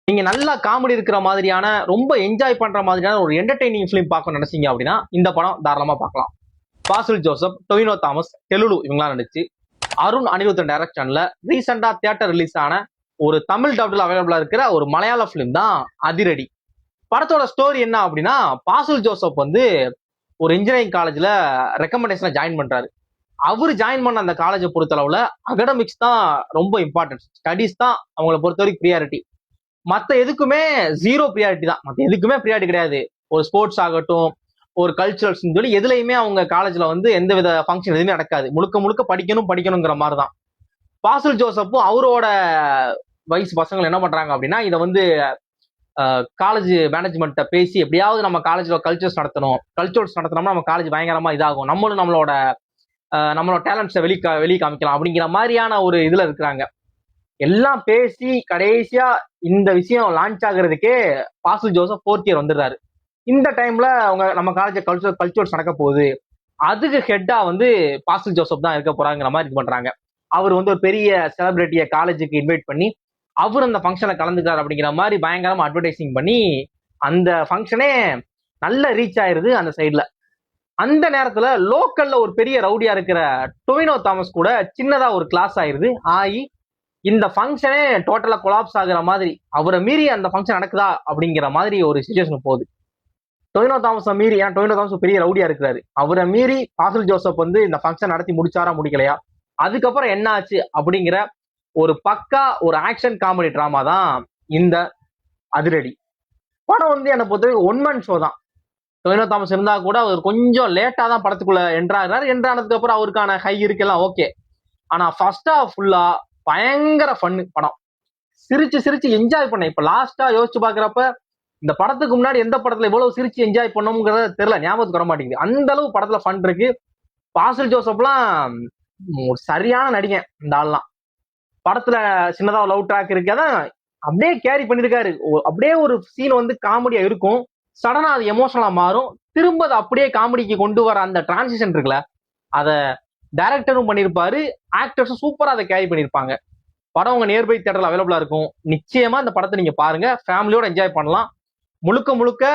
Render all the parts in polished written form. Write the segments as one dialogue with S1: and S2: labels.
S1: நீங்க நல்லா காமெடி இருக்கிற மாதிரியான ரொம்ப என்ஜாய் பண்ற மாதிரியான ஒரு என்டர்டெய்னிங் ஃபிலிம் பார்க்க நினைச்சீங்க அப்படின்னா இந்த படம் தாராளமா பார்க்கலாம். பாசில் ஜோசப், டொவினோ தாமஸ், டெலுலு இவங்களாம் நடிச்சு அருண் அனிருத்தன் டைரக்ஷன்ல ரீசெண்டா தியேட்டர் ரிலீஸ் ஆன ஒரு தமிழ் டப்ல அவைலபிளா இருக்கிற ஒரு மலையாள பிலிம் தான் அதிரடி. படத்தோட ஸ்டோரி என்ன அப்படின்னா, பாசில் ஜோசப் வந்து ஒரு இன்ஜினியரிங் காலேஜ்ல ரெக்கமெண்டேஷன்ல ஜாயின் பண்றாரு. அவரு ஜாயின் பண்ண அந்த காலேஜை பொறுத்தளவுல அகடமிக்ஸ் தான் ரொம்ப இம்பார்ட்டன்ட், ஸ்டடிஸ் தான் அவங்களை பொறுத்த வரைக்கும் ப்ரியாரிட்டி. மற்ற எதுக்குமே ஜீரோ ப்ரியாரிட்டி தான், மற்ற எதுக்குமே ப்ரியாரிட்டி கிடையாது. ஒரு ஸ்போர்ட்ஸ் ஆகட்டும், ஒரு கல்ச்சுரல்ஸ் சொல்லி எதுலையுமே அவங்க காலேஜ்ல வந்து எந்த வித ஃபங்க்ஷன் எதுவுமே நடக்காது. முழுக்க முழுக்க படிக்கணுங்கிற மாதிரி தான். பாசில் ஜோசப்பும் அவரோட வயசு பசங்க என்ன பண்றாங்க அப்படின்னா, இதை வந்து காலேஜ் மேனேஜ்மெண்ட்டை பேசி எப்படியாவது நம்ம காலேஜ்ல கல்ச்சர்ஸ் நடத்தினோம்னா நம்ம காலேஜ் பயங்கரமா இதாகும், நம்மளும் நம்மளோட டேலண்ட்ஸை வெளியே காமிக்கலாம் அப்படிங்கிற மாதிரியான ஒரு இதுல இருக்கிறாங்க. எல்லாம் பேசி கடைசியா இந்த விஷயம் லான்ச் ஆகுறதுக்கே பாசில் ஜோசப் 4th இயர் வந்துடுறாரு. இந்த டைம்ல அவங்க நம்ம காலேஜ் கல்ச்சர்ஸ் நடக்க போகுது, அதுக்கு ஹெட்டா வந்து பாசில் ஜோசப் தான் இருக்க போறாங்கிற மாதிரி இது பண்றாங்க. அவர் வந்து ஒரு பெரிய செலிபிரிட்டியை காலேஜுக்கு இன்வைட் பண்ணி அவர் அந்த ஃபங்க்ஷனை கலந்துக்கிறார் அப்படிங்கிற மாதிரி பயங்கரமா அட்வர்டைசிங் பண்ணி அந்த ஃபங்க்ஷனே நல்ல ரீச் ஆயிருது அந்த சைட்ல. அந்த நேரத்துல லோக்கல்ல ஒரு பெரிய ரவுடியா இருக்கிற டொவினோ தாமஸ் கூட சின்னதா ஒரு கிளாஸ் ஆகி இந்த ஃபங்க்ஷனே டோட்டலா கொலாப்ஸ் ஆகுற மாதிரி, அவரை மீறி அந்த ஃபங்க்ஷன் நடக்குதா அப்படிங்கிற மாதிரி ஒரு சிச்சுவேஷன் போகுது. டொவினோ தாமஸை மீறி, ஏன்னா டொவினோ தாமஸ் பெரிய ரவுடியா இருக்கிறாரு, அவரை மீறி பாசில் ஜோசப் வந்து இந்த ஃபங்க்ஷன் நடத்தி முடிச்சாரா முடிக்கலையா, அதுக்கப்புறம் என்ன ஆச்சு அப்படிங்கிற ஒரு பக்கா ஒரு ஆக்ஷன் காமெடி டிராமா தான் இந்த அதிரடி படம். வந்து என்னை பொறுத்தவரைக்கும் 1 man ஷோ தான். டொவினோ தாமஸ் இருந்தா கூட அவர் கொஞ்சம் லேட்டா தான் படத்துக்குள்ள என்ட்ரானதுக்கு அப்புறம் அவருக்கான ஹை இருக்கெல்லாம் ஓகே. ஆனா ஃபர்ஸ்ட் ஹாஃப் ஃபுல்லா பயங்கர ஃபன்னு படம். சிரிச்சு என்ஜாய் பண்ணேன். இப்ப லாஸ்டா யோசிச்சு பாக்குறப்ப இந்த படத்துக்கு முன்னாடி எந்த படத்துல இவ்வளவு சிரிச்சு என்ஜாய் பண்ணோம்ங்கிறத தெரியல, ஞாபகத்துக்கு வர மாட்டேங்குது. அந்த அளவு படத்துல ஃபன் இருக்கு. பாசில் ஜோசப்லாம் ஒரு சரியான நடிகன். இந்த ஆள்லாம் படத்துல சின்னதா லவ் ட்ராக் இருக்கு, அதான் அப்படியே கேரி பண்ணிருக்காரு. அப்படியே ஒரு சீன் வந்து காமெடியா இருக்கும், சடனா அது எமோஷனலா மாறும், திரும்ப அதை அப்படியே காமெடிக்கு கொண்டு வர அந்த டிரான்சிஷன் இருக்குல்ல, அத டைரக்டரும் பண்ணிருப்பாரு, ஆக்டர்ஸும் சூப்பரா அதை கேரி பண்ணிருப்பாங்க. படம் உங்க நியர்பை தியேட்டர்ல அவைலபிளா இருக்கும். நிச்சயமா இந்த படத்தை நீங்க பாருங்க, ஃபேமிலியோட என்ஜாய் பண்ணலாம். முழுக்க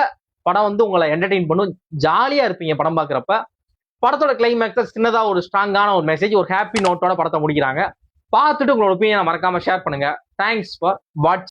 S1: படம் வந்து உங்களை என்டர்டெயின் பண்ணும், ஜாலியா இருப்பீங்க படம் பாக்குறப்ப. படத்தோட கிளைமேக்ஸ் சின்னதா ஒரு ஸ்ட்ராங்கான ஒரு மெசேஜ், ஒரு ஹாப்பி நோட்டோட படத்தை முடிக்கிறாங்க. பார்த்துட்டு உங்களோட ஒப்பீனியனை மறக்காம ஷேர் பண்ணுங்க. Thanks for watch.